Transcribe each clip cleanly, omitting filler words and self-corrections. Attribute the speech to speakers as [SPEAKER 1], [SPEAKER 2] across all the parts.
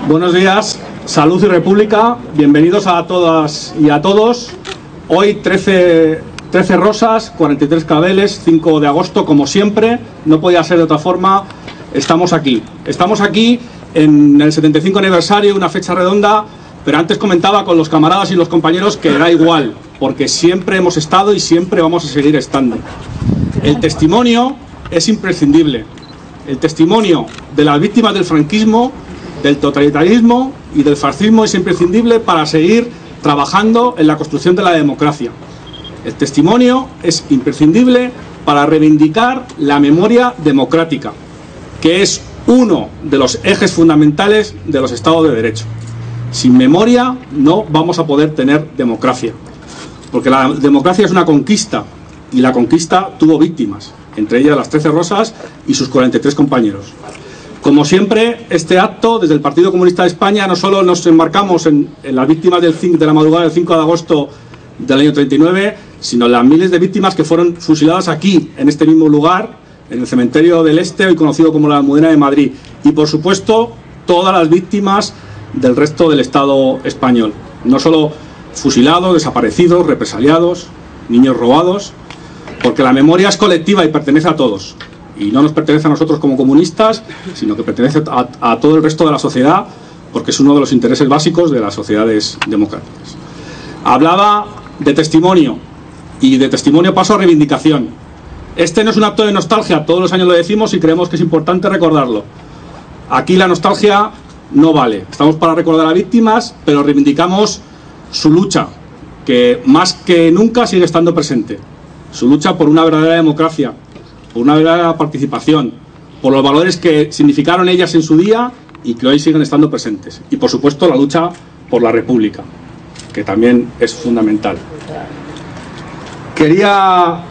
[SPEAKER 1] Buenos días, salud y república, bienvenidos a todas y a todos. Hoy 13 rosas, 43 claveles, 5 de agosto, como siempre, no podía ser de otra forma, estamos aquí. Estamos aquí en el 75 aniversario, una fecha redonda, pero antes comentaba con los camaradas y los compañeros que da igual, porque siempre hemos estado y siempre vamos a seguir estando. El testimonio es imprescindible, el testimonio de las víctimas del franquismo, del totalitarismo y del fascismo es imprescindible para seguir trabajando en la construcción de la democracia. El testimonio es imprescindible para reivindicar la memoria democrática, que es uno de los ejes fundamentales de los Estados de Derecho. Sin memoria no vamos a poder tener democracia, porque la democracia es una conquista, y la conquista tuvo víctimas, entre ellas las 13 rosas y sus 43 compañeros. Como siempre, este acto, desde el Partido Comunista de España, no solo nos enmarcamos en las víctimas de la madrugada del 5 de agosto del año 39, sino en las miles de víctimas que fueron fusiladas aquí, en este mismo lugar, en el cementerio del Este, hoy conocido como la Almudena de Madrid. Y, por supuesto, todas las víctimas del resto del Estado español. No solo fusilados, desaparecidos, represaliados, niños robados, porque la memoria es colectiva y pertenece a todos. Y no nos pertenece a nosotros como comunistas, sino que pertenece a todo el resto de la sociedad, porque es uno de los intereses básicos de las sociedades democráticas. Hablaba de testimonio, y de testimonio paso a reivindicación. Este no es un acto de nostalgia, todos los años lo decimos y creemos que es importante recordarlo. Aquí la nostalgia no vale, estamos para recordar a víctimas, pero reivindicamos su lucha, que más que nunca sigue estando presente. Su lucha por una verdadera democracia, por una verdadera participación, por los valores que significaron ellas en su día y que hoy siguen estando presentes. Y por supuesto la lucha por la República, que también es fundamental. Quería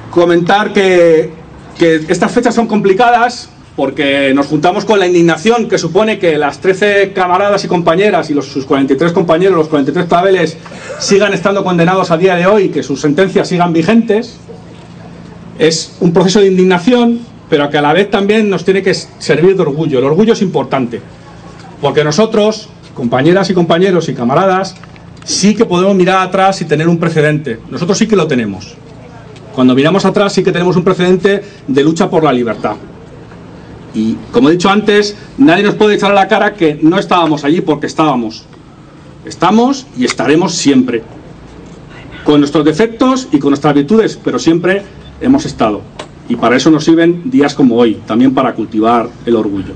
[SPEAKER 1] comentar que estas fechas son complicadas porque nos juntamos con la indignación que supone que las 13 camaradas y compañeras y sus 43 compañeros, los 43 claveles, sigan estando condenados a día de hoy, que sus sentencias sigan vigentes. Es un proceso de indignación, pero que a la vez también nos tiene que servir de orgullo. El orgullo es importante, porque nosotros, compañeras y compañeros y camaradas, sí que podemos mirar atrás y tener un precedente. Nosotros sí que lo tenemos. Cuando miramos atrás sí que tenemos un precedente de lucha por la libertad. Y, como he dicho antes, nadie nos puede echar a la cara que no estábamos allí, porque estábamos. Estamos y estaremos siempre. Con nuestros defectos y con nuestras virtudes, pero siempre hemos estado. Y para eso nos sirven días como hoy, también para cultivar el orgullo.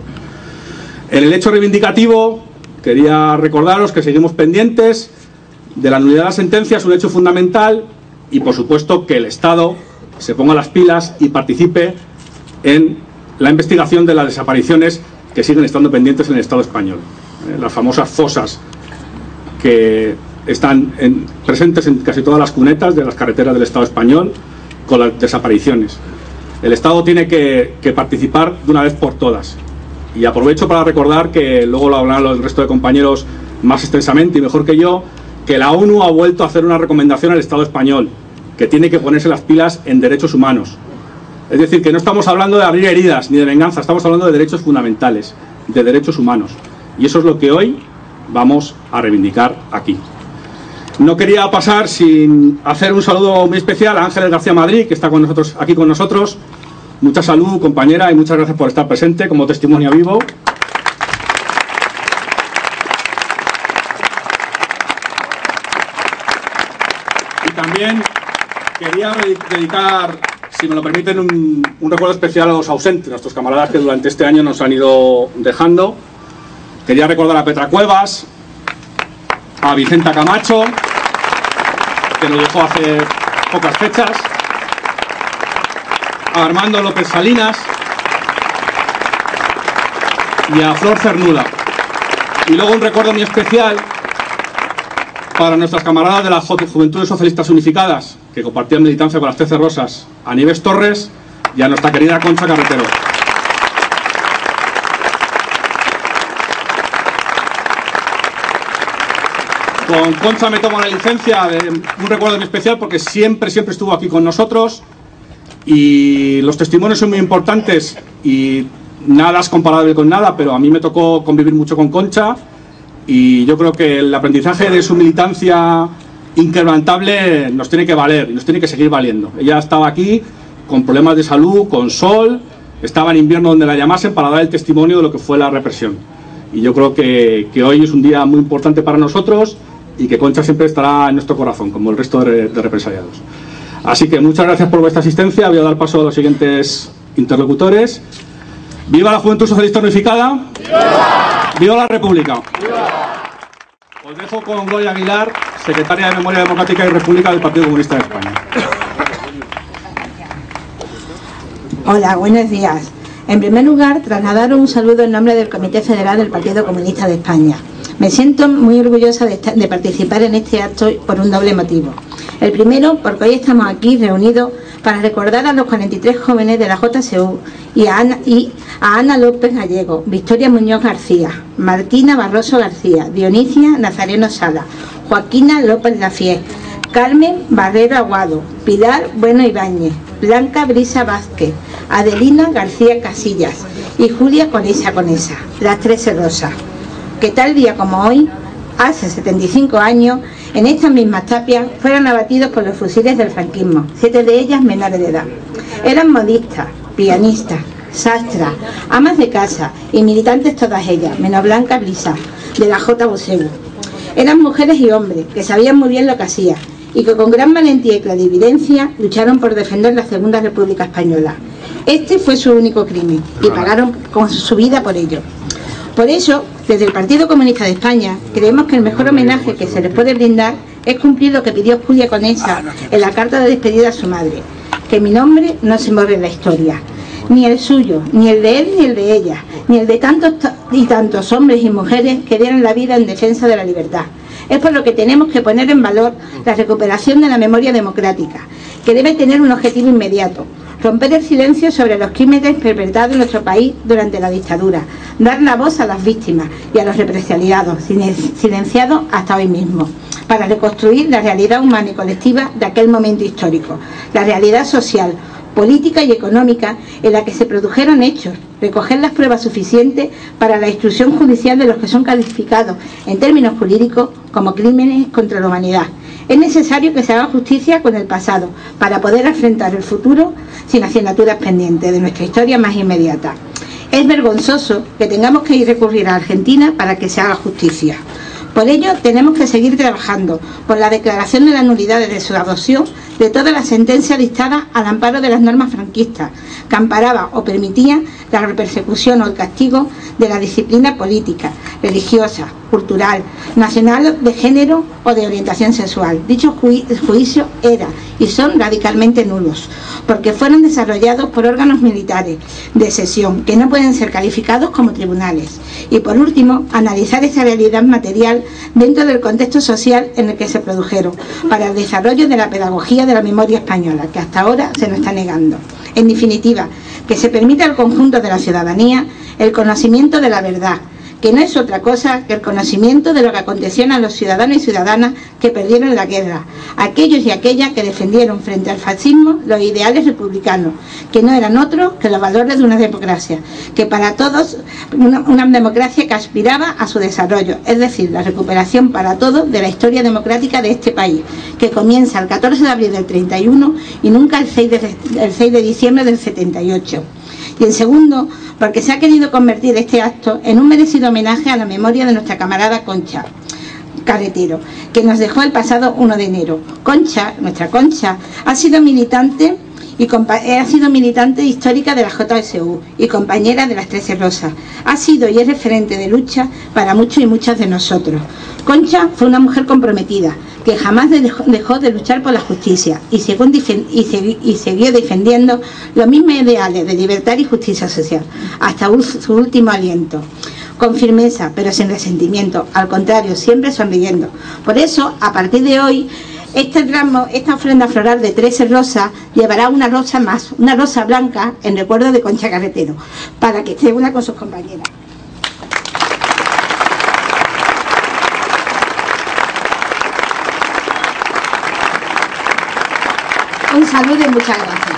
[SPEAKER 1] En el hecho reivindicativo, quería recordaros que seguimos pendientes de la nulidad de la sentencia, es un hecho fundamental, y por supuesto que el Estado se ponga las pilas y participe en la investigación de las desapariciones que siguen estando pendientes en el Estado español. Las famosas fosas que están presentes en casi todas las cunetas de las carreteras del Estado español con las desapariciones. El Estado tiene que participar de una vez por todas. Y aprovecho para recordar, que luego lo hablarán el resto de compañeros más extensamente y mejor que yo, que la ONU ha vuelto a hacer una recomendación al Estado español, que tiene que ponerse las pilas en derechos humanos. Es decir, que no estamos hablando de abrir heridas ni de venganza, estamos hablando de derechos fundamentales, de derechos humanos. Y eso es lo que hoy vamos a reivindicar aquí. No quería pasar sin hacer un saludo muy especial a Ángeles García Madrid, que está con nosotros, aquí con nosotros. Mucha salud, compañera, y muchas gracias por estar presente como testimonio vivo. Y también quería dedicar, si me lo permiten, un recuerdo especial a los ausentes, nuestros camaradas que durante este año nos han ido dejando. Quería recordar a Petra Cuevas, a Vicenta Camacho, que nos dejó hace pocas fechas, a Armando López Salinas y a Flor Cernuda. Y luego un recuerdo muy especial para nuestras camaradas de las Juventudes Socialistas Unificadas, que compartían militancia con las 13 rosas, a Nieves Torres y a nuestra querida Concha Carretero. Con Concha me tomo la licencia de un recuerdo muy especial, porque siempre estuvo aquí con nosotros, y los testimonios son muy importantes, y nada es comparable con nada, pero a mí me tocó convivir mucho con Concha y yo creo que el aprendizaje de su militancia inquebrantable nos tiene que valer y nos tiene que seguir valiendo. Ella estaba aquí con problemas de salud, con sol, estaba en invierno donde la llamasen para dar el testimonio de lo que fue la represión. Y yo creo que hoy es un día muy importante para nosotros y que Concha siempre estará en nuestro corazón, como el resto de represaliados. Así que muchas gracias por vuestra asistencia. Voy a dar paso a los siguientes interlocutores. ¡Viva la Juventud Socialista Unificada! ¡Viva! ¡Viva la República! ¡Viva! Os dejo con Gloria Aguilar, secretaria de Memoria Democrática y República del Partido Comunista de España.
[SPEAKER 2] Hola, buenos días. En primer lugar, trasladar un saludo en nombre del Comité Federal del Partido Comunista de España. Me siento muy orgullosa de participar en este acto por un doble motivo. El primero, porque hoy estamos aquí reunidos para recordar a los 43 jóvenes de la JSU y a Ana López Gallego, Victoria Muñoz García, Martina Barroso García, Dionisia Nazareno Sala, Joaquina López Lafié, Carmen Barrero Aguado, Pilar Bueno Ibáñez, Blanca Brisa Vázquez, Adelina García Casillas y Julia Conesa, las 13 Rosas, que tal día como hoy, hace 75 años, en estas mismas tapias fueron abatidos por los fusiles del franquismo, 7 de ellas menores de edad. Eran modistas, pianistas, sastras, amas de casa y militantes todas ellas, menos Blanca Brisa, de la JSU. Eran mujeres y hombres que sabían muy bien lo que hacían y que con gran valentía y clarividencia lucharon por defender la Segunda República Española. Este fue su único crimen y pagaron con su vida por ello. Por eso, desde el Partido Comunista de España, creemos que el mejor homenaje que se les puede brindar es cumplir lo que pidió Julia Conesa en la carta de despedida a su madre: que mi nombre no se borre en la historia, ni el suyo, ni el de él, ni el de ella, ni el de tantos y tantos hombres y mujeres que dieron la vida en defensa de la libertad. Es por lo que tenemos que poner en valor la recuperación de la memoria democrática, que debe tener un objetivo inmediato: romper el silencio sobre los crímenes perpetrados en nuestro país durante la dictadura, dar la voz a las víctimas y a los represaliados, silenciados hasta hoy mismo, para reconstruir la realidad humana y colectiva de aquel momento histórico, la realidad social, política y económica en la que se produjeron hechos, recoger las pruebas suficientes para la instrucción judicial de los que son calificados en términos jurídicos como crímenes contra la humanidad. Es necesario que se haga justicia con el pasado para poder afrontar el futuro sin asignaturas pendientes de nuestra historia más inmediata. Es vergonzoso que tengamos que recurrir a Argentina para que se haga justicia. Por ello, tenemos que seguir trabajando por la declaración de la nulidad de su adopción de todas las sentencias dictadas al amparo de las normas franquistas, que amparaba o permitía la persecución o el castigo de la disciplina política, religiosa, cultural, nacional, de género o de orientación sexual. Dichos juicios eran y son radicalmente nulos, porque fueron desarrollados por órganos militares de sesión que no pueden ser calificados como tribunales. Y por último, analizar esa realidad material dentro del contexto social en el que se produjeron, para el desarrollo de la pedagogía de la memoria española, que hasta ahora se nos está negando. En definitiva, que se permita al conjunto de la ciudadanía el conocimiento de la verdad, que no es otra cosa que el conocimiento de lo que aconteció a los ciudadanos y ciudadanas que perdieron la guerra, aquellos y aquellas que defendieron frente al fascismo los ideales republicanos, que no eran otros que los valores de una democracia, que para todos, una democracia que aspiraba a su desarrollo, es decir, la recuperación para todos de la historia democrática de este país, que comienza el 14 de abril del 31 y nunca el 6 de diciembre del 78. Y en segundo, porque se ha querido convertir este acto en un merecido homenaje a la memoria de nuestra camarada Concha Carretero, que nos dejó el pasado 1 de enero. Concha, nuestra Concha, ha sido militante histórica de la JSU y compañera de las 13 Rosas. Ha sido y es referente de lucha para muchos y muchas de nosotros. Concha fue una mujer comprometida, que jamás dejó de luchar por la justicia y siguió defendiendo los mismos ideales de libertad y justicia social, hasta su último aliento, con firmeza, pero sin resentimiento, al contrario, siempre sonriendo. Por eso, a partir de hoy, esta ofrenda floral de 13 rosas llevará una rosa más, una rosa blanca en recuerdo de Concha Carretero, para que esté una con sus compañeras. Un saludo y muchas gracias.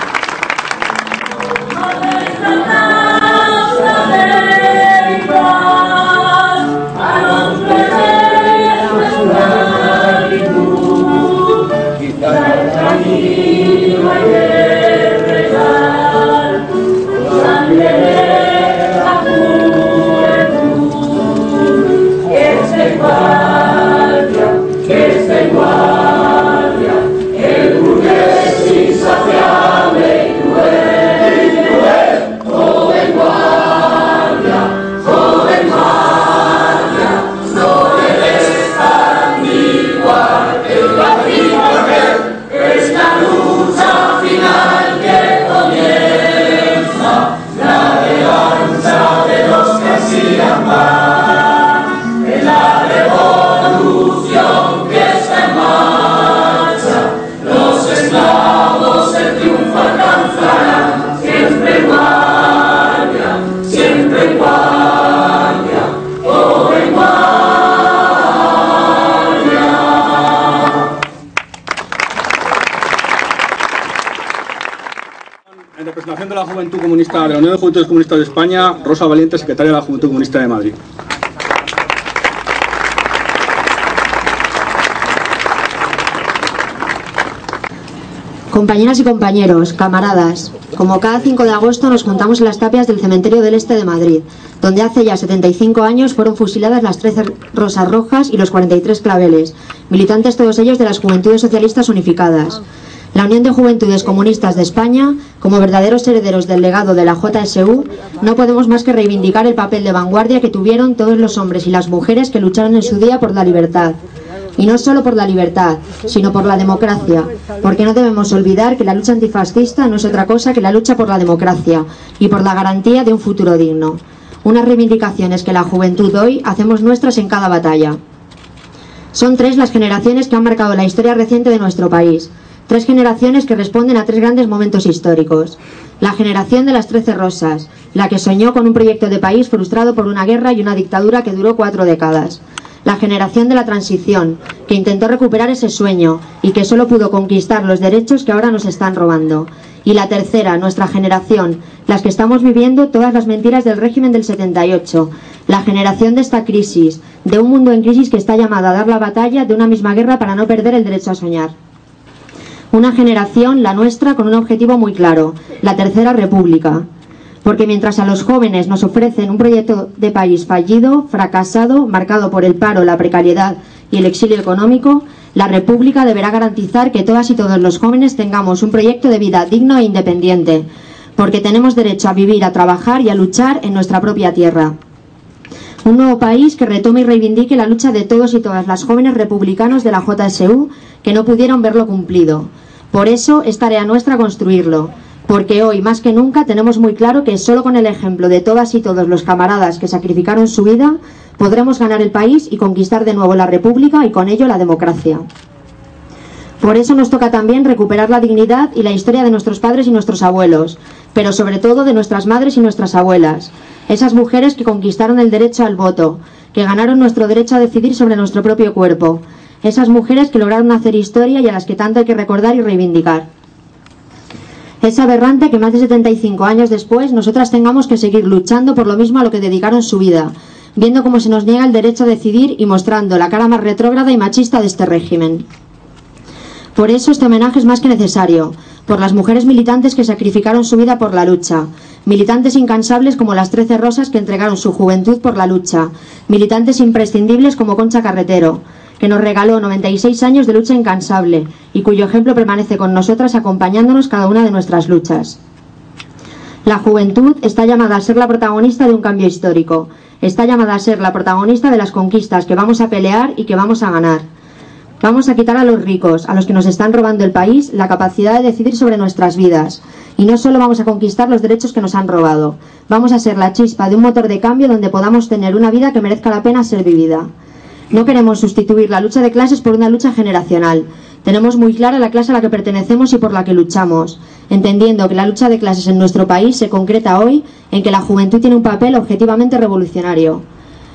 [SPEAKER 1] Juventud Comunista, de la Unión de Juventudes Comunistas de España, Rosa Valiente, secretaria de la Juventud Comunista de Madrid.
[SPEAKER 3] Compañeras y compañeros, camaradas, como cada 5 de agosto nos juntamos en las tapias del Cementerio del Este de Madrid, donde hace ya 75 años fueron fusiladas las 13 rosas rojas y los 43 claveles, militantes todos ellos de las Juventudes Socialistas Unificadas. La Unión de Juventudes Comunistas de España, como verdaderos herederos del legado de la JSU, no podemos más que reivindicar el papel de vanguardia que tuvieron todos los hombres y las mujeres que lucharon en su día por la libertad. Y no solo por la libertad, sino por la democracia, porque no debemos olvidar que la lucha antifascista no es otra cosa que la lucha por la democracia y por la garantía de un futuro digno. Unas reivindicaciones que la juventud hoy hacemos nuestras en cada batalla. Son 3 las generaciones que han marcado la historia reciente de nuestro país. 3 generaciones que responden a 3 grandes momentos históricos. La generación de las 13 rosas, la que soñó con un proyecto de país frustrado por una guerra y una dictadura que duró 4 décadas. La generación de la transición, que intentó recuperar ese sueño y que solo pudo conquistar los derechos que ahora nos están robando. Y la tercera, nuestra generación, las que estamos viviendo todas las mentiras del régimen del 78, la generación de esta crisis, de un mundo en crisis que está llamada a dar la batalla de una misma guerra para no perder el derecho a soñar. Una generación, la nuestra, con un objetivo muy claro, la Tercera República. Porque mientras a los jóvenes nos ofrecen un proyecto de país fallido, fracasado, marcado por el paro, la precariedad y el exilio económico, la República deberá garantizar que todas y todos los jóvenes tengamos un proyecto de vida digno e independiente, porque tenemos derecho a vivir, a trabajar y a luchar en nuestra propia tierra. Un nuevo país que retome y reivindique la lucha de todos y todas las jóvenes republicanos de la JSU que no pudieron verlo cumplido. Por eso es tarea nuestra construirlo. Porque hoy, más que nunca, tenemos muy claro que solo con el ejemplo de todas y todos los camaradas que sacrificaron su vida, podremos ganar el país y conquistar de nuevo la República y con ello la democracia. Por eso nos toca también recuperar la dignidad y la historia de nuestros padres y nuestros abuelos, pero sobre todo de nuestras madres y nuestras abuelas, esas mujeres que conquistaron el derecho al voto, que ganaron nuestro derecho a decidir sobre nuestro propio cuerpo, esas mujeres que lograron hacer historia y a las que tanto hay que recordar y reivindicar. Es aberrante que más de 75 años después nosotras tengamos que seguir luchando por lo mismo a lo que dedicaron su vida, viendo cómo se nos niega el derecho a decidir y mostrando la cara más retrógrada y machista de este régimen. Por eso este homenaje es más que necesario, por las mujeres militantes que sacrificaron su vida por la lucha, militantes incansables como las 13 rosas que entregaron su juventud por la lucha, militantes imprescindibles como Concha Carretero, que nos regaló 96 años de lucha incansable y cuyo ejemplo permanece con nosotras acompañándonos cada una de nuestras luchas. La juventud está llamada a ser la protagonista de un cambio histórico, está llamada a ser la protagonista de las conquistas que vamos a pelear y que vamos a ganar. Vamos a quitar a los ricos, a los que nos están robando el país, la capacidad de decidir sobre nuestras vidas. Y no solo vamos a conquistar los derechos que nos han robado, vamos a ser la chispa de un motor de cambio donde podamos tener una vida que merezca la pena ser vivida. No queremos sustituir la lucha de clases por una lucha generacional. Tenemos muy clara la clase a la que pertenecemos y por la que luchamos, entendiendo que la lucha de clases en nuestro país se concreta hoy en que la juventud tiene un papel objetivamente revolucionario.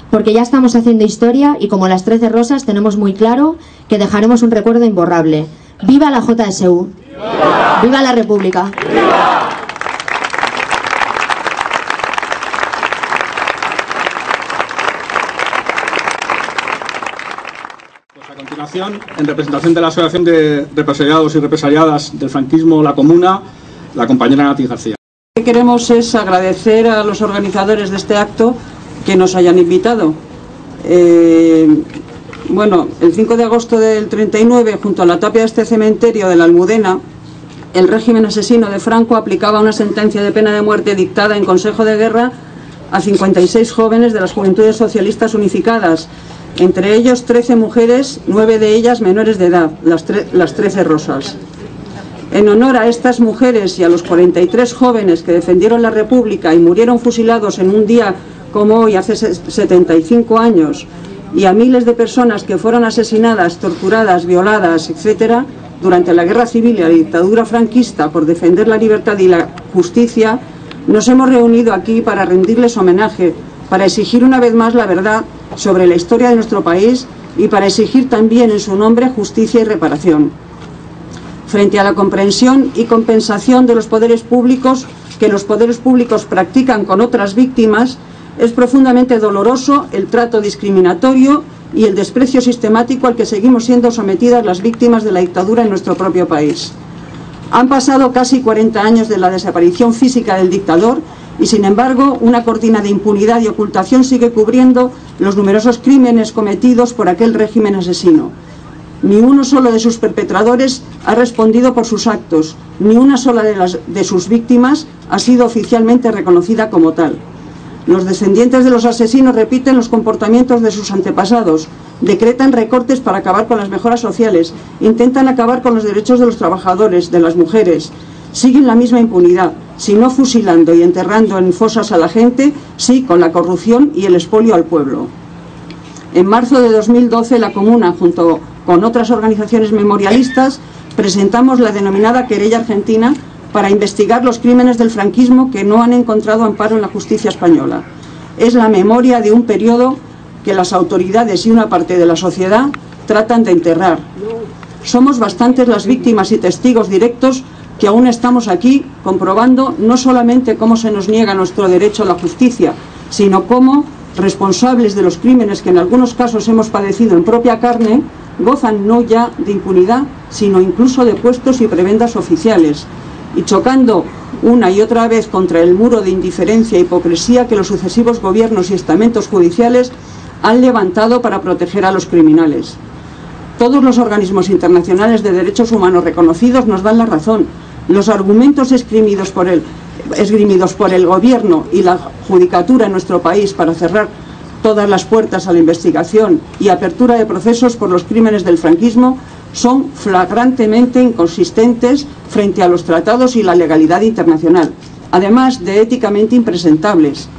[SPEAKER 3] Porque ya estamos haciendo historia y como las 13 rosas tenemos muy claro que dejaremos un recuerdo imborrable. ¡Viva la JSU! ¡Viva! ¡Viva la República! ¡Viva!
[SPEAKER 1] En representación de la Asociación de Represaliados y Represaliadas del Franquismo La Comuna, la compañera Nati García.
[SPEAKER 4] Lo que queremos es agradecer a los organizadores de este acto que nos hayan invitado. Bueno, el 5 de agosto del 39, junto a la tapia de este cementerio de la Almudena, el régimen asesino de Franco aplicaba una sentencia de pena de muerte dictada en Consejo de Guerra a 56 jóvenes de las Juventudes Socialistas Unificadas, entre ellos 13 mujeres, 9 de ellas menores de edad, las 13 rosas. En honor a estas mujeres y a los 43 jóvenes que defendieron la República y murieron fusilados en un día como hoy, hace 75 años, y a miles de personas que fueron asesinadas, torturadas, violadas, etc., durante la Guerra Civil y la dictadura franquista por defender la libertad y la justicia, nos hemos reunido aquí para rendirles homenaje, para exigir una vez más la verdad sobre la historia de nuestro país y para exigir también en su nombre justicia y reparación. Frente a la comprensión y compensación de los poderes públicos que los poderes públicos practican con otras víctimas, es profundamente doloroso el trato discriminatorio y el desprecio sistemático al que seguimos siendo sometidas las víctimas de la dictadura en nuestro propio país. Han pasado casi 40 años de la desaparición física del dictador y, sin embargo, una cortina de impunidad y ocultación sigue cubriendo los numerosos crímenes cometidos por aquel régimen asesino. Ni uno solo de sus perpetradores ha respondido por sus actos, ni una sola de sus víctimas ha sido oficialmente reconocida como tal. Los descendientes de los asesinos repiten los comportamientos de sus antepasados, decretan recortes para acabar con las mejoras sociales, intentan acabar con los derechos de los trabajadores, de las mujeres, siguen la misma impunidad, si no fusilando y enterrando en fosas a la gente, sí con la corrupción y el expolio al pueblo. En marzo de 2012 la Comuna, junto con otras organizaciones memorialistas, presentamos la denominada Querella Argentina para investigar los crímenes del franquismo que no han encontrado amparo en la justicia española. Es la memoria de un periodo que las autoridades y una parte de la sociedad tratan de enterrar. Somos bastantes las víctimas y testigos directos que aún estamos aquí comprobando no solamente cómo se nos niega nuestro derecho a la justicia, sino cómo responsables de los crímenes que en algunos casos hemos padecido en propia carne gozan no ya de impunidad, sino incluso de puestos y prebendas oficiales, y chocando una y otra vez contra el muro de indiferencia e hipocresía que los sucesivos gobiernos y estamentos judiciales han levantado para proteger a los criminales. Todos los organismos internacionales de derechos humanos reconocidos nos dan la razón. Los argumentos esgrimidos por el gobierno y la judicatura en nuestro país para cerrar todas las puertas a la investigación y apertura de procesos por los crímenes del franquismo son flagrantemente inconsistentes frente a los tratados y la legalidad internacional, además de éticamente impresentables.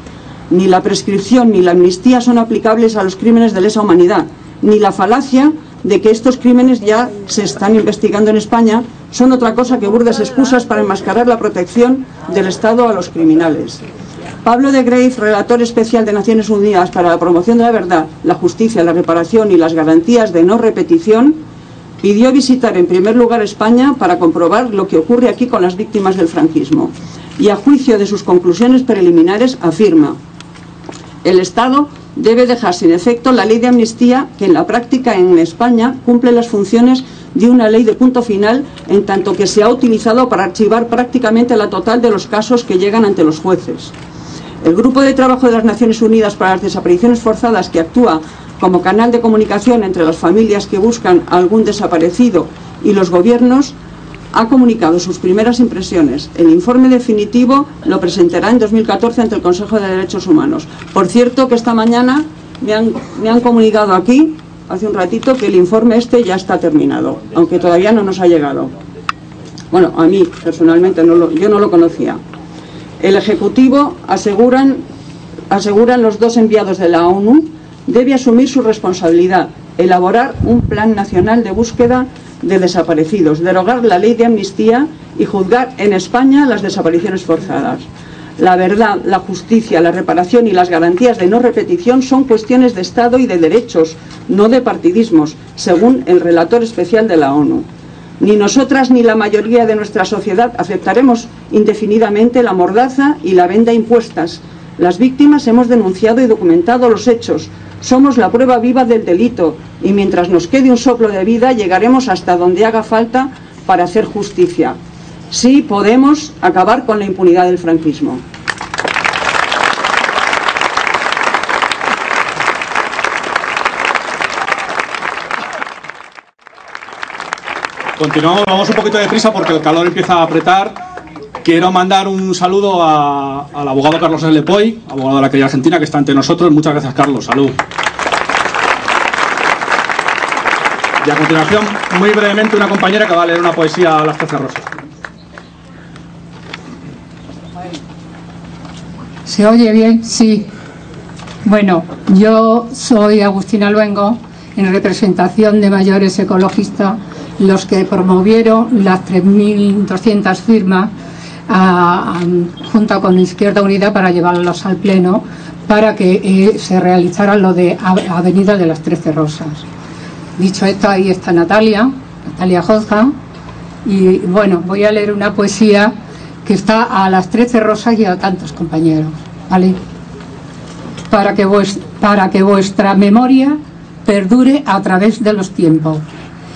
[SPEAKER 4] Ni la prescripción ni la amnistía son aplicables a los crímenes de lesa humanidad, ni la falacia de que estos crímenes ya se están investigando en España son otra cosa que burdas excusas para enmascarar la protección del Estado a los criminales. Pablo de Greiff, relator especial de Naciones Unidas para la promoción de la verdad, la justicia, la reparación y las garantías de no repetición, pidió visitar en primer lugar España para comprobar lo que ocurre aquí con las víctimas del franquismo. Y a juicio de sus conclusiones preliminares afirma: el Estado debe dejar sin efecto la ley de amnistía que en la práctica en España cumple las funciones de una ley de punto final, en tanto que se ha utilizado para archivar prácticamente la total de los casos que llegan ante los jueces. El Grupo de Trabajo de las Naciones Unidas para las Desapariciones Forzadas, que actúa como canal de comunicación entre las familias que buscan a algún desaparecido y los gobiernos, ha comunicado sus primeras impresiones. El informe definitivo lo presentará en 2014 ante el Consejo de Derechos Humanos. Por cierto, que esta mañana me han comunicado aquí, hace un ratito, que el informe este ya está terminado, aunque todavía no nos ha llegado. Bueno, a mí personalmente yo no lo conocía. El Ejecutivo, aseguran los dos enviados de la ONU, debe asumir su responsabilidad, elaborar un plan nacional de búsqueda de desaparecidos, derogar la ley de amnistía y juzgar en España las desapariciones forzadas. La verdad, la justicia, la reparación y las garantías de no repetición son cuestiones de Estado y de derechos, no de partidismos, según el relator especial de la ONU. Ni nosotras ni la mayoría de nuestra sociedad aceptaremos indefinidamente la mordaza y la venda impuestas. Las víctimas hemos denunciado y documentado los hechos. Somos la prueba viva del delito y mientras nos quede un soplo de vida llegaremos hasta donde haga falta para hacer justicia. Sí podemos acabar con la impunidad del franquismo.
[SPEAKER 1] Continuamos, vamos un poquito de prisa porque el calor empieza a apretar. Quiero mandar un saludo al abogado Carlos L. Poy, abogado de la Querella Argentina, que está ante nosotros. Muchas gracias, Carlos. Salud. Y a continuación, muy brevemente, una compañera que va a leer una poesía a las 13 rosas.
[SPEAKER 5] ¿Se oye bien? Sí. Bueno, yo soy Agustina Luengo, en representación de Mayores Ecologistas, los que promovieron las 3.200 firmas junto con Izquierda Unida para llevarlos al Pleno para que se realizara lo de Avenida de las 13 Rosas. Dicho esto, ahí está Natalia Jozga, y bueno, voy a leer una poesía que está a las 13 Rosas y a tantos compañeros, ¿vale? Para que vuestra memoria perdure a través de los tiempos.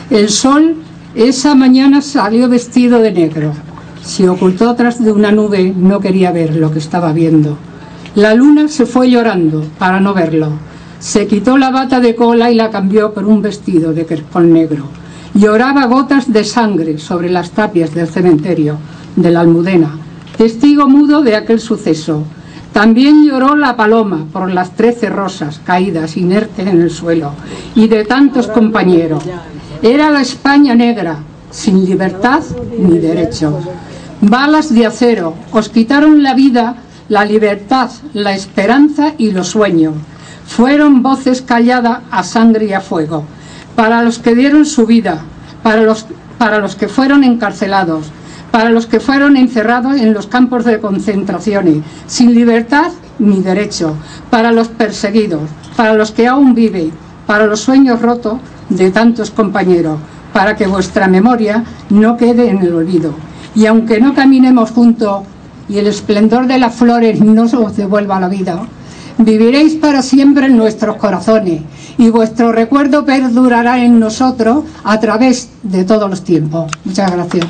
[SPEAKER 5] El sol esa mañana salió vestido de negro. Se ocultó tras de una nube, no quería ver lo que estaba viendo. La luna se fue llorando para no verlo. Se quitó la bata de cola y la cambió por un vestido de crespón negro. Lloraba gotas de sangre sobre las tapias del cementerio de la Almudena, testigo mudo de aquel suceso. También lloró la paloma por las 13 rosas caídas inertes en el suelo y de tantos compañeros. Era la España negra, sin libertad ni derechos. Balas de acero os quitaron la vida, la libertad, la esperanza y los sueños. Fueron voces calladas a sangre y a fuego. Para los que dieron su vida, para los que fueron encarcelados, para los que fueron encerrados en los campos de concentración, sin libertad ni derecho, para los perseguidos, para los que aún viven, para los sueños rotos de tantos compañeros, para que vuestra memoria no quede en el olvido. Y aunque no caminemos juntos y el esplendor de las flores no os devuelva la vida, viviréis para siempre en nuestros corazones y vuestro recuerdo perdurará en nosotros a través de todos los tiempos. Muchas gracias.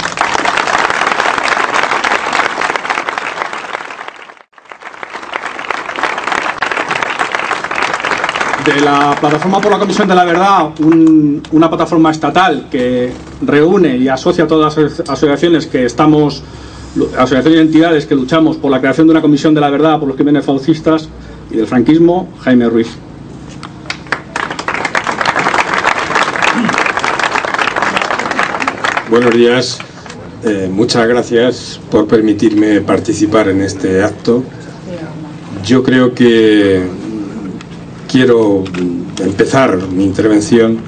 [SPEAKER 1] De la Plataforma por la Comisión de la Verdad, una plataforma estatal que reúne y asocia a todas las asociaciones asociaciones y entidades que luchamos por la creación de una Comisión de la Verdad por los crímenes fascistas y del franquismo, Jaime Ruiz.
[SPEAKER 6] Buenos días, muchas gracias por permitirme participar en este acto. Yo creo que quiero empezar mi intervención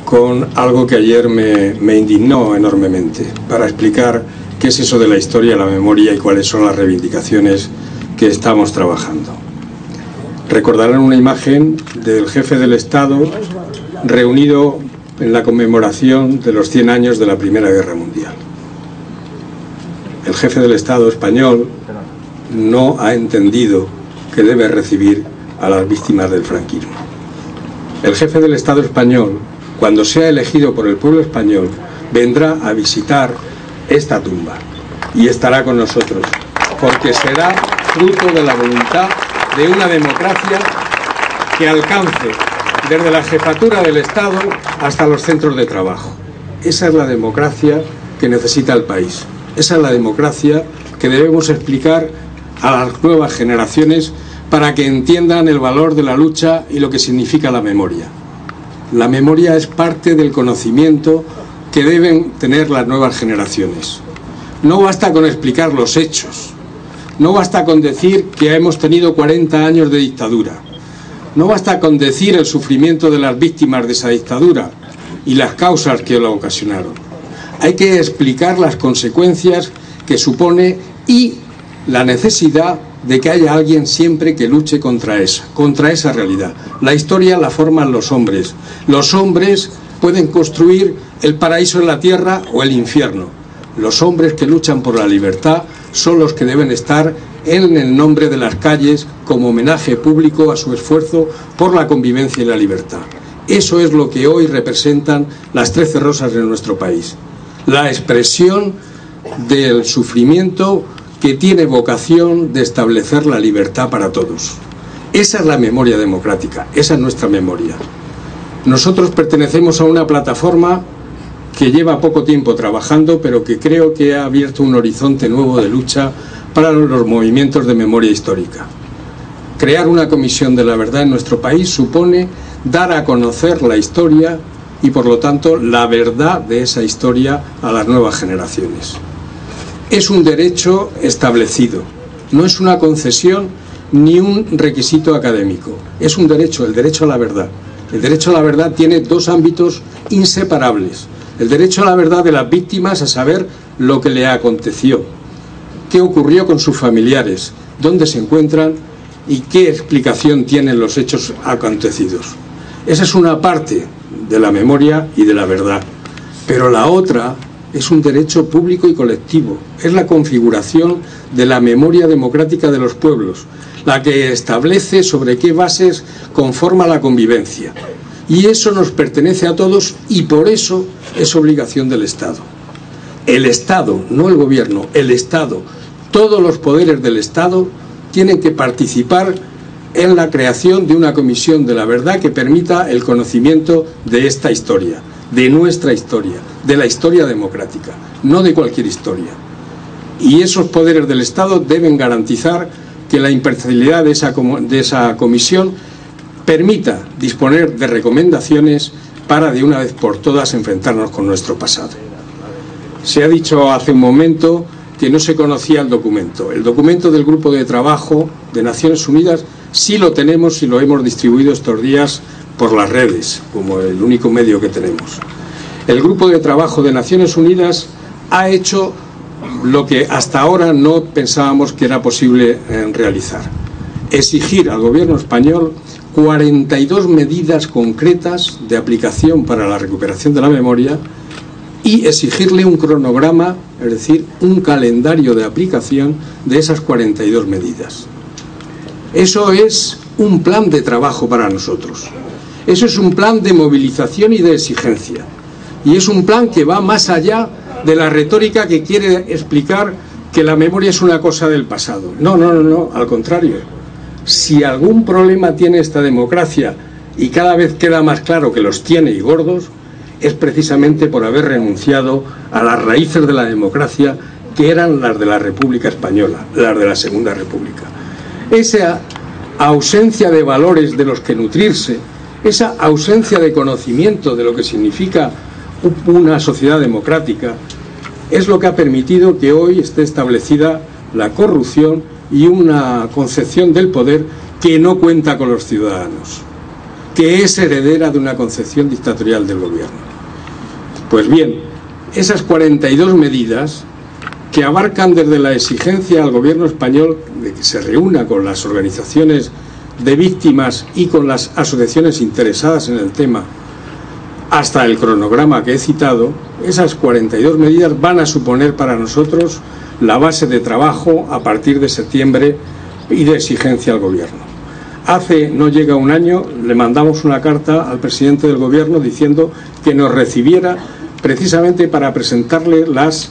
[SPEAKER 6] con algo que ayer me indignó enormemente, para explicar qué es eso de la historia, la memoria y cuáles son las reivindicaciones que estamos trabajando. Recordarán una imagen del jefe del Estado reunido en la conmemoración de los 100 años de la Primera Guerra Mundial. El jefe del Estado español no ha entendido que debe recibir a las víctimas del franquismo. El jefe del Estado español, cuando sea elegido por el pueblo español, vendrá a visitar esta tumba y estará con nosotros, porque será fruto de la voluntad de una democracia que alcance desde la jefatura del Estado hasta los centros de trabajo. Esa es la democracia que necesita el país. Esa es la democracia que debemos explicar a las nuevas generaciones para que entiendan el valor de la lucha y lo que significa la memoria. La memoria es parte del conocimiento que deben tener las nuevas generaciones. No basta con explicar los hechos, no basta con decir que hemos tenido 40 años de dictadura, no basta con decir el sufrimiento de las víctimas de esa dictadura y las causas que lo ocasionaron. Hay que explicar las consecuencias que supone y la necesidad de que haya alguien siempre que luche contra esa realidad. La historia la forman los hombres. Los hombres pueden construir el paraíso en la tierra o el infierno. Los hombres que luchan por la libertad son los que deben estar en el nombre de las calles como homenaje público a su esfuerzo por la convivencia y la libertad. Eso es lo que hoy representan las 13 rosas de nuestro país. La expresión del sufrimiento que tiene vocación de establecer la libertad para todos. Esa es la memoria democrática, esa es nuestra memoria. Nosotros pertenecemos a una plataforma que lleva poco tiempo trabajando, pero que creo que ha abierto un horizonte nuevo de lucha para los movimientos de memoria histórica. Crear una comisión de la verdad en nuestro país supone dar a conocer la historia y, por lo tanto, la verdad de esa historia a las nuevas generaciones. Es un derecho establecido, no es una concesión ni un requisito académico, es un derecho, el derecho a la verdad. El derecho a la verdad tiene dos ámbitos inseparables: el derecho a la verdad de las víctimas a saber lo que le aconteció, qué ocurrió con sus familiares, dónde se encuentran y qué explicación tienen los hechos acontecidos. Esa es una parte de la memoria y de la verdad, pero la otra es un derecho público y colectivo, es la configuración de la memoria democrática de los pueblos, la que establece sobre qué bases conforma la convivencia. Y eso nos pertenece a todos y por eso es obligación del Estado. El Estado, no el Gobierno, el Estado, todos los poderes del Estado tienen que participar en la creación de una comisión de la verdad que permita el conocimiento de esta historia, de nuestra historia, de la historia democrática, no de cualquier historia. Y esos poderes del Estado deben garantizar que la imparcialidad de esa comisión permita disponer de recomendaciones para de una vez por todas enfrentarnos con nuestro pasado. Se ha dicho hace un momento que no se conocía el documento. El documento del Grupo de Trabajo de Naciones Unidas sí lo tenemos y lo hemos distribuido estos días por las redes, como el único medio que tenemos. El Grupo de Trabajo de Naciones Unidas ha hecho lo que hasta ahora no pensábamos que era posible realizar. Exigir al Gobierno español 42 medidas concretas de aplicación para la recuperación de la memoria y exigirle un cronograma, es decir, un calendario de aplicación de esas 42 medidas. Eso es un plan de trabajo para nosotros. Eso es un plan de movilización y de exigencia. Y es un plan que va más allá de la retórica que quiere explicar que la memoria es una cosa del pasado. No, al contrario. Si algún problema tiene esta democracia y cada vez queda más claro que los tiene y gordos, es precisamente por haber renunciado a las raíces de la democracia que eran las de la República Española, las de la Segunda República. Esa ausencia de valores de los que nutrirse, esa ausencia de conocimiento de lo que significa una sociedad democrática, es lo que ha permitido que hoy esté establecida la corrupción y una concepción del poder que no cuenta con los ciudadanos, que es heredera de una concepción dictatorial del gobierno. Pues bien, esas 42 medidas que abarcan desde la exigencia al gobierno español de que se reúna con las organizaciones de víctimas y con las asociaciones interesadas en el tema, hasta el cronograma que he citado, esas 42 medidas van a suponer para nosotros la base de trabajo a partir de septiembre y de exigencia al gobierno. Hace no llega un año le mandamos una carta al presidente del gobierno diciendo que nos recibiera precisamente para presentarle las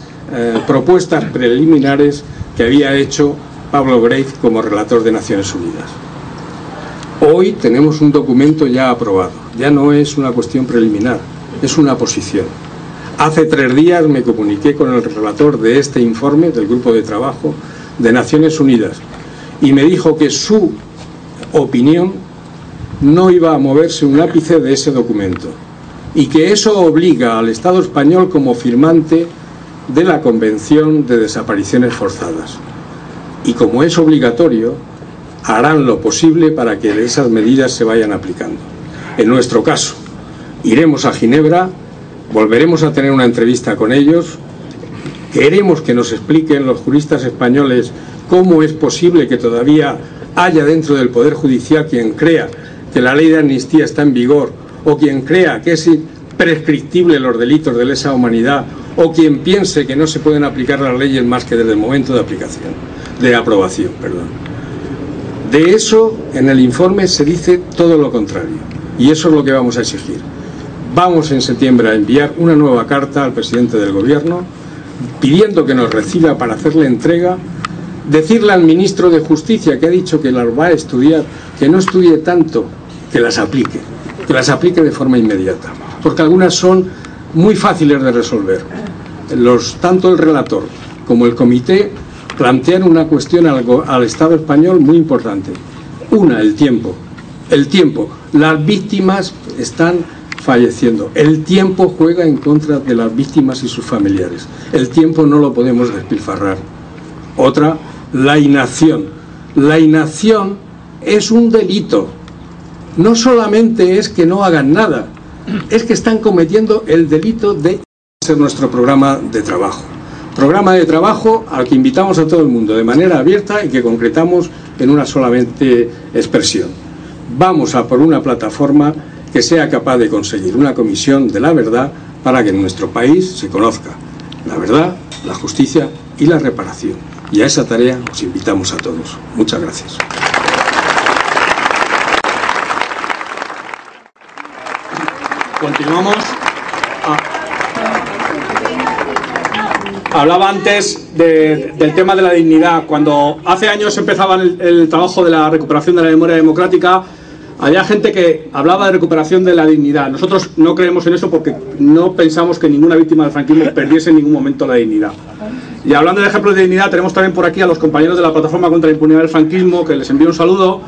[SPEAKER 6] propuestas preliminares que había hecho Pablo Grave como relator de Naciones Unidas. Hoy tenemos un documento ya aprobado, ya no es una cuestión preliminar, es una posición. Hace 3 días me comuniqué con el relator de este informe del Grupo de Trabajo de Naciones Unidas y me dijo que su opinión no iba a moverse un ápice de ese documento y que eso obliga al Estado español como firmante de la Convención de Desapariciones Forzadas. Y como es obligatorio, harán lo posible para que esas medidas se vayan aplicando. En nuestro caso, iremos a Ginebra, volveremos a tener una entrevista con ellos, queremos que nos expliquen los juristas españoles cómo es posible que todavía haya dentro del Poder Judicial quien crea que la ley de amnistía está en vigor o quien crea que es prescriptible los delitos de lesa humanidad o quien piense que no se pueden aplicar las leyes más que desde el momento de aprobación. De eso en el informe se dice todo lo contrario y eso es lo que vamos a exigir. Vamos en septiembre a enviar una nueva carta al presidente del gobierno pidiendo que nos reciba para hacerle entrega, decirle al ministro de Justicia que ha dicho que las va a estudiar, que no estudie tanto, que las aplique de forma inmediata, porque algunas son muy fáciles de resolver. Tanto el relator como el comité plantean una cuestión al Estado español muy importante. Una, el tiempo. Las víctimas están falleciendo. El tiempo juega en contra de las víctimas y sus familiares. El tiempo no lo podemos despilfarrar. Otra, la inacción. La inacción es un delito. No solamente es que no hagan nada, es que están cometiendo el delito de ser nuestro programa de trabajo. Programa de trabajo al que invitamos a todo el mundo de manera abierta y que concretamos en una solamente expresión. Vamos a por una plataforma que sea capaz de conseguir una comisión de la verdad para que en nuestro país se conozca la verdad, la justicia y la reparación. Y a esa tarea os invitamos a todos. Muchas gracias.
[SPEAKER 1] Continuamos. Hablaba antes del tema de la dignidad. Cuando hace años empezaba el trabajo de la recuperación de la memoria democrática, había gente que hablaba de recuperación de la dignidad. Nosotros no creemos en eso porque no pensamos que ninguna víctima del franquismo perdiese en ningún momento la dignidad. Y hablando de ejemplos de dignidad, tenemos también por aquí a los compañeros de la Plataforma contra la Impunidad del Franquismo, que les envío un saludo,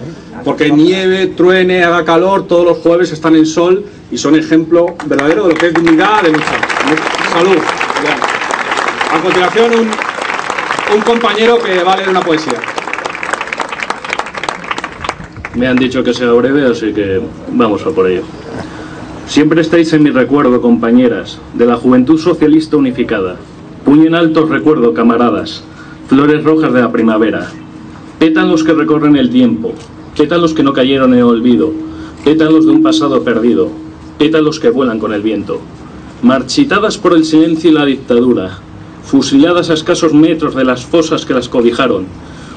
[SPEAKER 1] porque nieve, truene, haga calor, todos los jueves están en sol y son ejemplo verdadero de lo que es dignidad de lucha. Salud. Bien. A continuación, un compañero que va a leer una poesía.
[SPEAKER 7] Me han dicho que sea breve, así que vamos a por ello. Siempre estáis en mi recuerdo, compañeras, de la juventud socialista unificada. Puño en alto os recuerdo, camaradas, flores rojas de la primavera. Pétalos que recorren el tiempo, pétalos que no cayeron en olvido, pétalos de un pasado perdido, pétalos que vuelan con el viento. Marchitadas por el silencio y la dictadura, fusiladas a escasos metros de las fosas que las cobijaron,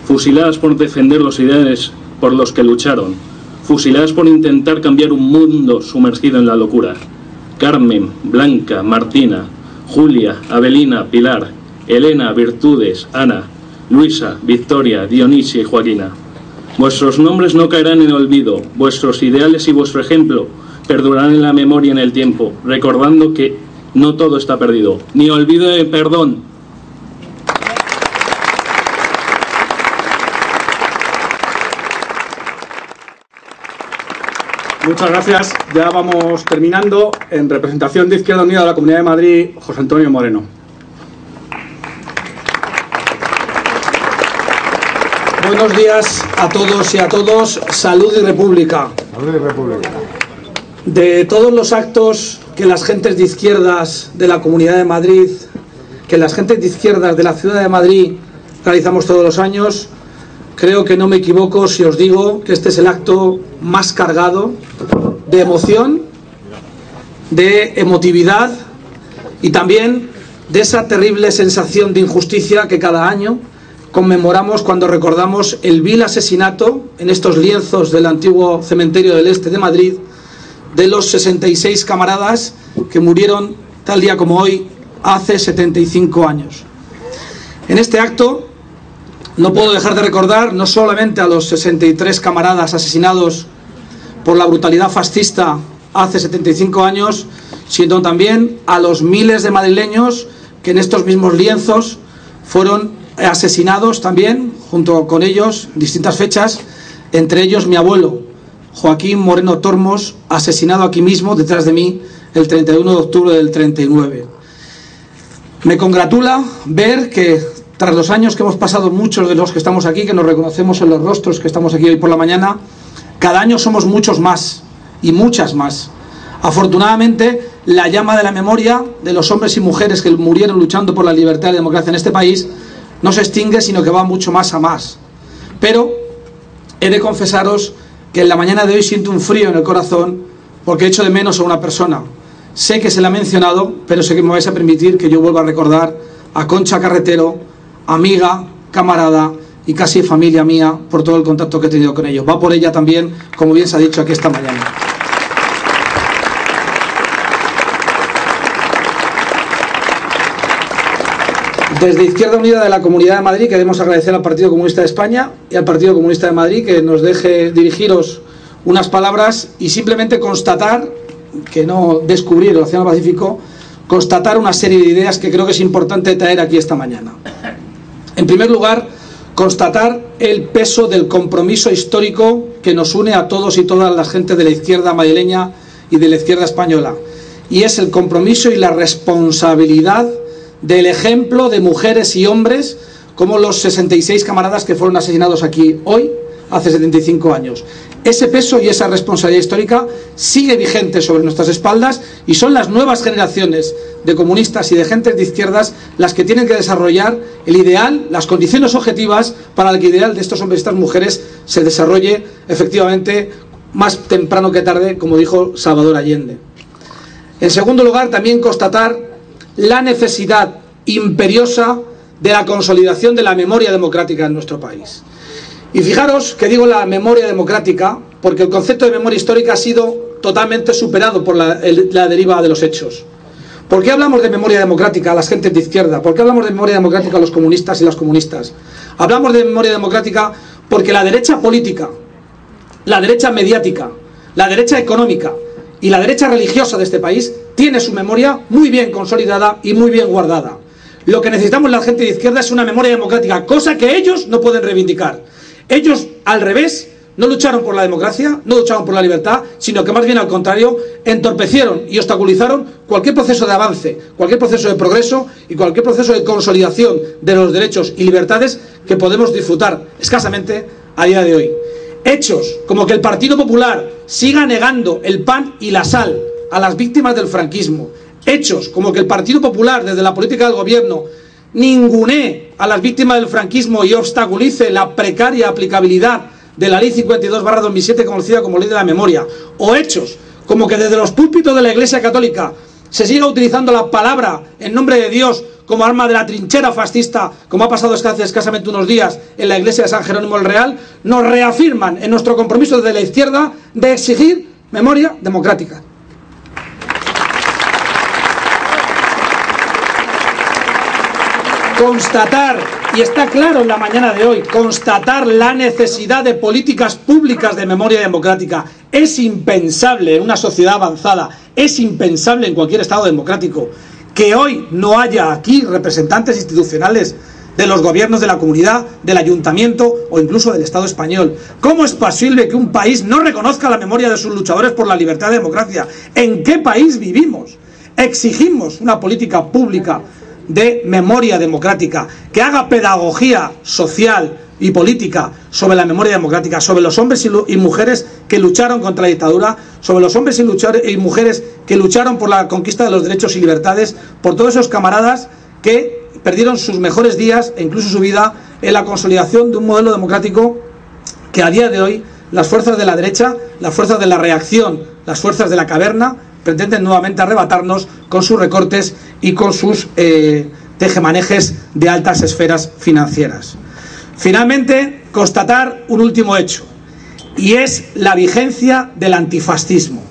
[SPEAKER 7] fusiladas por defender los ideales por los que lucharon, fusiladas por intentar cambiar un mundo sumergido en la locura. Carmen, Blanca, Martina, Julia, Avelina, Pilar, Elena, Virtudes, Ana, Luisa, Victoria, Dionisia y Joaquina. Vuestros nombres no caerán en olvido, vuestros ideales y vuestro ejemplo perdurarán en la memoria y en el tiempo, recordando que no todo está perdido, ni olvido de perdón.
[SPEAKER 1] Muchas gracias. Ya vamos terminando. En representación de Izquierda Unida de la Comunidad de Madrid, José Antonio Moreno.
[SPEAKER 8] Buenos días a todos y a todos. Salud y República.
[SPEAKER 9] Salud y República.
[SPEAKER 8] De todos los actos que las gentes de izquierdas de la Comunidad de Madrid, que las gentes de izquierdas de la Ciudad de Madrid realizamos todos los años, creo que no me equivoco si os digo que este es el acto más cargado de emoción, de emotividad y también de esa terrible sensación de injusticia que cada año conmemoramos cuando recordamos el vil asesinato en estos lienzos del antiguo cementerio del Este de Madrid de los 66 camaradas que murieron tal día como hoy hace 75 años. En este acto no puedo dejar de recordar no solamente a los 63 camaradas asesinados por la brutalidad fascista hace 75 años, sino también a los miles de madrileños que en estos mismos lienzos fueron asesinados también, junto con ellos, en distintas fechas, entre ellos mi abuelo, Joaquín Moreno Tormos, asesinado aquí mismo, detrás de mí, el 31 de octubre del 39. Me congratula ver que tras los años que hemos pasado, muchos de los que estamos aquí, que nos reconocemos en los rostros que estamos aquí hoy por la mañana, cada año somos muchos más y muchas más. Afortunadamente, la llama de la memoria de los hombres y mujeres que murieron luchando por la libertad y la democracia en este país no se extingue, sino que va mucho más a más. Pero he de confesaros que en la mañana de hoy siento un frío en el corazón porque echo de menos a una persona. Sé que se la ha mencionado, pero sé que me vais a permitir que yo vuelva a recordar a Concha Carretero, amiga, camarada y casi familia mía, por todo el contacto que he tenido con ellos. Va por ella también, como bien se ha dicho aquí esta mañana. Desde Izquierda Unida de la Comunidad de Madrid queremos agradecer al Partido Comunista de España y al Partido Comunista de Madrid que nos deje dirigiros unas palabras y simplemente constatar, que no descubrir el Océano Pacífico, constatar una serie de ideas que creo que es importante traer aquí esta mañana. En primer lugar, constatar el peso del compromiso histórico que nos une a todos y todas las gentes de la izquierda madrileña y de la izquierda española, y es el compromiso y la responsabilidad del ejemplo de mujeres y hombres como los 66 camaradas que fueron asesinados aquí hoy, hace 75 años. Ese peso y esa responsabilidad histórica sigue vigente sobre nuestras espaldas y son las nuevas generaciones de comunistas y de gentes de izquierdas las que tienen que desarrollar el ideal, las condiciones objetivas para que el ideal de estos hombres y estas mujeres se desarrolle efectivamente más temprano que tarde, como dijo Salvador Allende. En segundo lugar, también constatar la necesidad imperiosa de la consolidación de la memoria democrática en nuestro país. Y fijaros que digo la memoria democrática porque el concepto de memoria histórica ha sido totalmente superado por la deriva de los hechos. ¿Por qué hablamos de memoria democrática a las gentes de izquierda? ¿Por qué hablamos de memoria democrática a los comunistas y las comunistas? Hablamos de memoria democrática porque la derecha política, la derecha mediática, la derecha económica y la derecha religiosa de este país tiene su memoria muy bien consolidada y muy bien guardada. Lo que necesitamos la gente de izquierda es una memoria democrática, cosa que ellos no pueden reivindicar. Ellos, al revés, no lucharon por la democracia, no lucharon por la libertad, sino que más bien al contrario, entorpecieron y obstaculizaron cualquier proceso de avance, cualquier proceso de progreso y cualquier proceso de consolidación de los derechos y libertades que podemos disfrutar escasamente a día de hoy. Hechos como que el Partido Popular siga negando el pan y la sal a las víctimas del franquismo. Hechos como que el Partido Popular, desde la política del gobierno, ningunee a las víctimas del franquismo y obstaculice la precaria aplicabilidad de la Ley 52/2007, conocida como Ley de la Memoria. O hechos como que desde los púlpitos de la Iglesia Católica se siga utilizando la palabra en nombre de Dios como arma de la trinchera fascista, como ha pasado hace escasamente unos días en la iglesia de San Jerónimo el Real, nos reafirman en nuestro compromiso desde la izquierda de exigir memoria democrática. Constatar, y está claro en la mañana de hoy, constatar la necesidad de políticas públicas de memoria democrática. Es impensable en una sociedad avanzada, es impensable en cualquier Estado democrático que hoy no haya aquí representantes institucionales de los gobiernos de la comunidad, del ayuntamiento o incluso del Estado español. ¿Cómo es posible que un país no reconozca la memoria de sus luchadores por la libertad y democracia? ¿En qué país vivimos? Exigimos una política pública de memoria democrática, que haga pedagogía social y política sobre la memoria democrática, sobre los hombres y mujeres que lucharon contra la dictadura, sobre los hombres y mujeres que lucharon por la conquista de los derechos y libertades, por todos esos camaradas que perdieron sus mejores días e incluso su vida en la consolidación de un modelo democrático que a día de hoy las fuerzas de la derecha, las fuerzas de la reacción, las fuerzas de la caverna pretenden nuevamente arrebatarnos con sus recortes y con sus tejemanejes de altas esferas financieras. Finalmente, constatar un último hecho, y es la vigencia del antifascismo.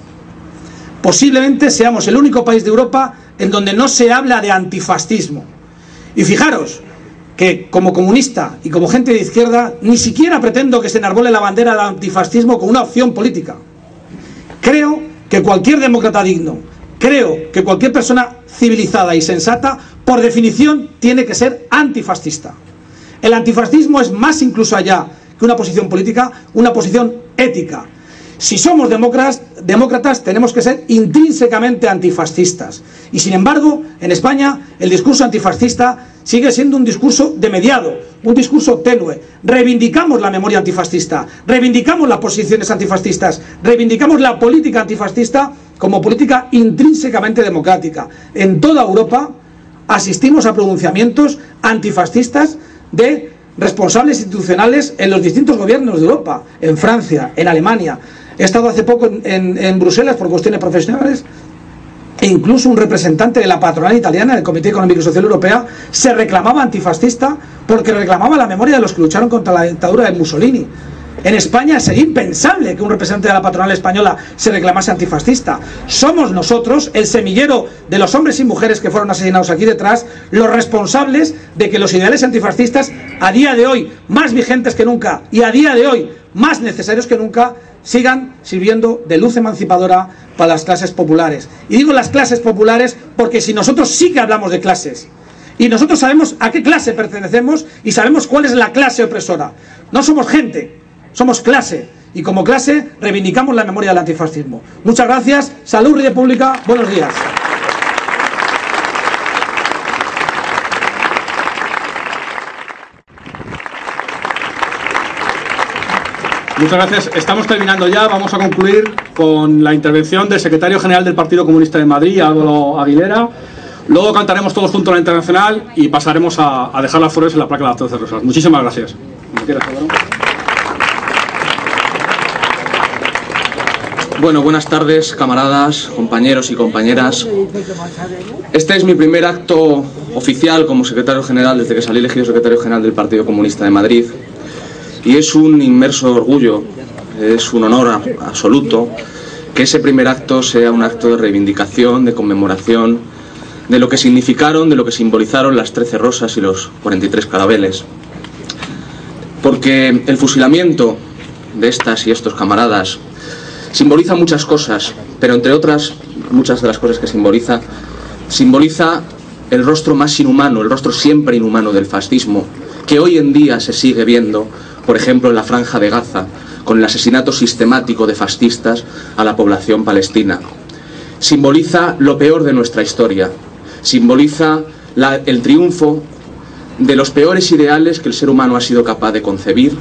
[SPEAKER 8] Posiblemente seamos el único país de Europa en donde no se habla de antifascismo. Y fijaros que como comunista y como gente de izquierda ni siquiera pretendo que se enarbole la bandera del antifascismo como una opción política. Creo que cualquier demócrata digno, creo que cualquier persona civilizada y sensata, por definición, tiene que ser antifascista. El antifascismo es más incluso allá que una posición política, una posición ética. Si somos demócratas, tenemos que ser intrínsecamente antifascistas. Y sin embargo, en España, el discurso antifascista sigue siendo un discurso de mediado, un discurso tenue. Reivindicamos la memoria antifascista, reivindicamos las posiciones antifascistas, reivindicamos la política antifascista como política intrínsecamente democrática. En toda Europa asistimos a pronunciamientos antifascistas de responsables institucionales en los distintos gobiernos de Europa, en Francia, en Alemania. He estado hace poco en Bruselas por cuestiones profesionales e incluso un representante de la patronal italiana, del Comité Económico y Social Europeo, se reclamaba antifascista porque reclamaba la memoria de los que lucharon contra la dictadura de Mussolini. En España sería impensable que un representante de la patronal española se reclamase antifascista. Somos nosotros, el semillero de los hombres y mujeres que fueron asesinados aquí detrás, los responsables de que los ideales antifascistas, a día de hoy más vigentes que nunca y a día de hoy más necesarios que nunca, sigan sirviendo de luz emancipadora para las clases populares. Y digo las clases populares porque si nosotros sí que hablamos de clases, y nosotros sabemos a qué clase pertenecemos y sabemos cuál es la clase opresora. No somos gente, somos clase, y como clase reivindicamos la memoria del antifascismo. Muchas gracias, salud y república, buenos días.
[SPEAKER 1] Muchas gracias. Estamos terminando ya. Vamos a concluir con la intervención del secretario general del Partido Comunista de Madrid, Álvaro Aguilera. Luego cantaremos todos juntos la Internacional y pasaremos a dejar las flores en la placa de las 13 rosas. Muchísimas gracias.
[SPEAKER 9] Bueno, buenas tardes, camaradas, compañeros y compañeras. Este es mi primer acto oficial como secretario general desde que salí elegido secretario general del Partido Comunista de Madrid, y es un inmenso orgullo, es un honor absoluto que ese primer acto sea un acto de reivindicación, de conmemoración, de lo que significaron, de lo que simbolizaron las 13 rosas y los 43 claveles. Porque el fusilamiento de estas y estos camaradas simboliza muchas cosas, pero entre otras, muchas de las cosas que simboliza el rostro más inhumano, el rostro siempre inhumano del fascismo, que hoy en día se sigue viendo, por ejemplo, en la Franja de Gaza, con el asesinato sistemático de fascistas a la población palestina. Simboliza lo peor de nuestra historia, simboliza el triunfo de los peores ideales que el ser humano ha sido capaz de concebir,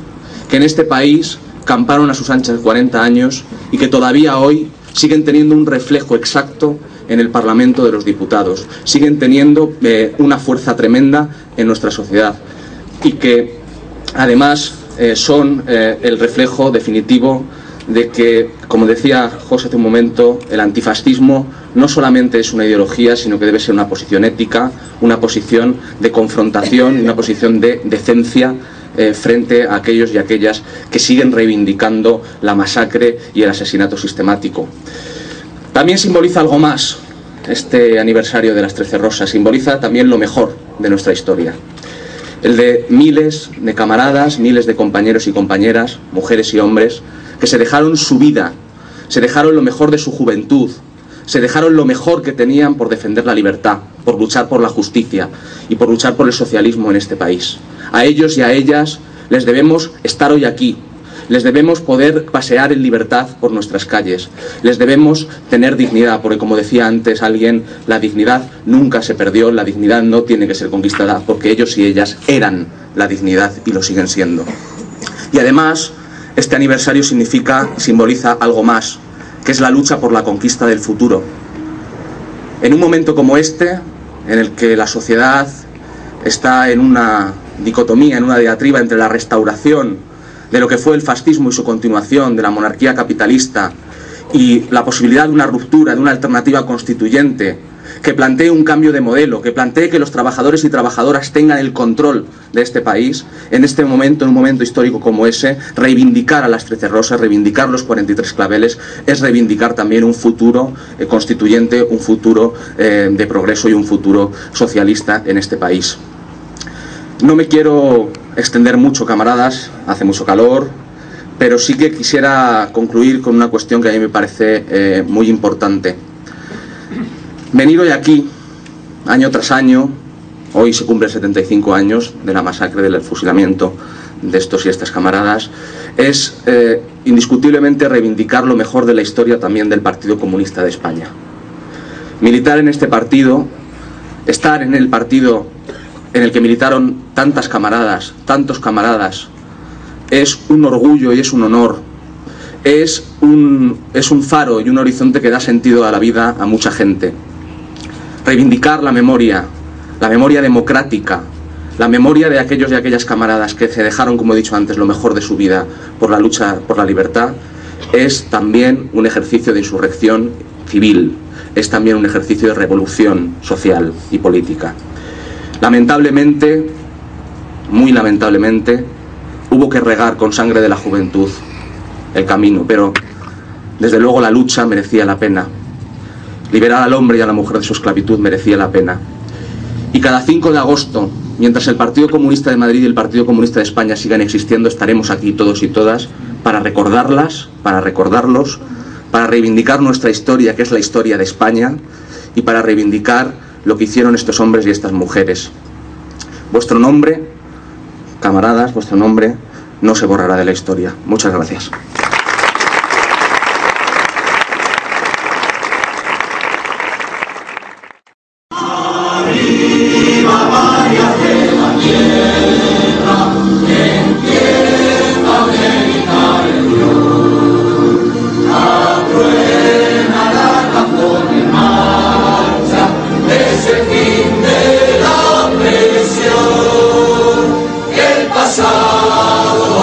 [SPEAKER 9] que en este país camparon a sus anchas 40 años y que todavía hoy siguen teniendo un reflejo exacto en el Parlamento de los Diputados, siguen teniendo una fuerza tremenda en nuestra sociedad y que además son el reflejo definitivo de que, como decía José hace un momento, el antifascismo no solamente es una ideología, sino que debe ser una posición ética, una posición de confrontación, una posición de decencia frente a aquellos y aquellas que siguen reivindicando la masacre y el asesinato sistemático. También simboliza algo más este aniversario de las 13 rosas, simboliza también lo mejor de nuestra historia. El de miles de camaradas, miles de compañeros y compañeras, mujeres y hombres, que se dejaron su vida, se dejaron lo mejor de su juventud, se dejaron lo mejor que tenían por defender la libertad, por luchar por la justicia y por luchar por el socialismo en este país. A ellos y a ellas les debemos estar hoy aquí, les debemos poder pasear en libertad por nuestras calles, les debemos tener dignidad, porque como decía antes alguien, la dignidad nunca se perdió, la dignidad no tiene que ser conquistada, porque ellos y ellas eran la dignidad y lo siguen siendo. Y además, este aniversario simboliza algo más, que es la lucha por la conquista del futuro. En un momento como este, en el que la sociedad está en una dicotomía, en una diatriba entre la restauración de lo que fue el fascismo y su continuación, de la monarquía capitalista, y la posibilidad de una ruptura, de una alternativa constituyente, que plantee un cambio de modelo, que plantee que los trabajadores y trabajadoras tengan el control de este país, en este momento, en un momento histórico como ese, reivindicar a las 13 rosas, reivindicar los 43 claveles, es reivindicar también un futuro constituyente, un futuro de progreso y un futuro socialista en este país. No me quiero extender mucho, camaradas, hace mucho calor, pero sí que quisiera concluir con una cuestión que a mí me parece muy importante. Venir hoy aquí, año tras año, hoy se cumplen 75 años de la masacre, del fusilamiento de estos y estas camaradas, es indiscutiblemente reivindicar lo mejor de la historia también del Partido Comunista de España. Militar en este partido, estar en el partido en el que militaron tantas camaradas, tantos camaradas, es un orgullo y es un honor, es un faro y un horizonte que da sentido a la vida a mucha gente. Reivindicar la memoria democrática, la memoria de aquellos y aquellas camaradas que se dejaron, como he dicho antes, lo mejor de su vida por la lucha por la libertad, es también un ejercicio de insurrección civil, es también un ejercicio de revolución social y política. Lamentablemente, muy lamentablemente, hubo que regar con sangre de la juventud el camino, pero desde luego la lucha merecía la pena. Liberar al hombre y a la mujer de su esclavitud merecía la pena. Y cada 5 de agosto, mientras el Partido Comunista de Madrid y el Partido Comunista de España sigan existiendo, estaremos aquí todos y todas para recordarlas, para recordarlos, para reivindicar nuestra historia, que es la historia de España, y para reivindicar lo que hicieron estos hombres y estas mujeres. Vuestro nombre, camaradas, vuestro nombre no se borrará de la historia. Muchas gracias.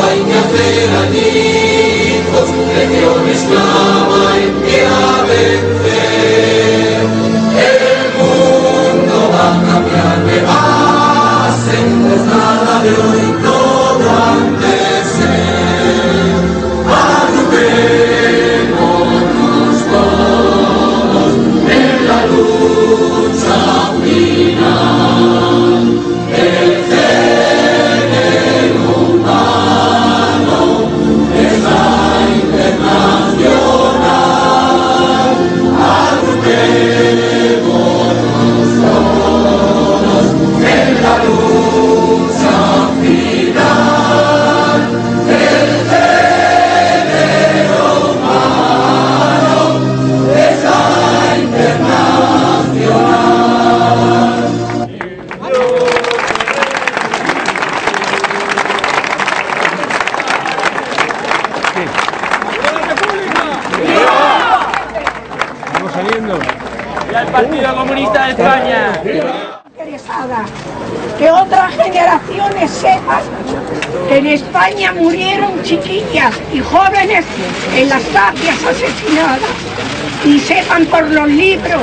[SPEAKER 10] Hay que hacer allí Y al Partido Comunista de España.
[SPEAKER 11] Interesada que otras generaciones sepan que en España murieron chiquillas y jóvenes en las tapias asesinadas y sepan por los libros,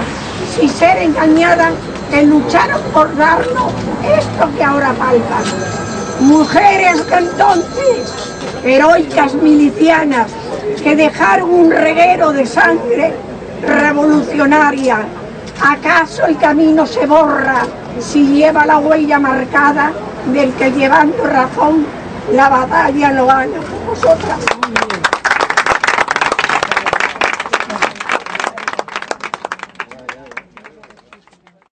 [SPEAKER 11] sin ser engañadas, que lucharon por darnos esto que ahora palpan. Mujeres de entonces, heroicas milicianas, que dejaron un reguero de sangre revolucionaria. ¿Acaso el camino se borra si lleva la huella marcada del que llevando razón la batalla lo gana por vosotras?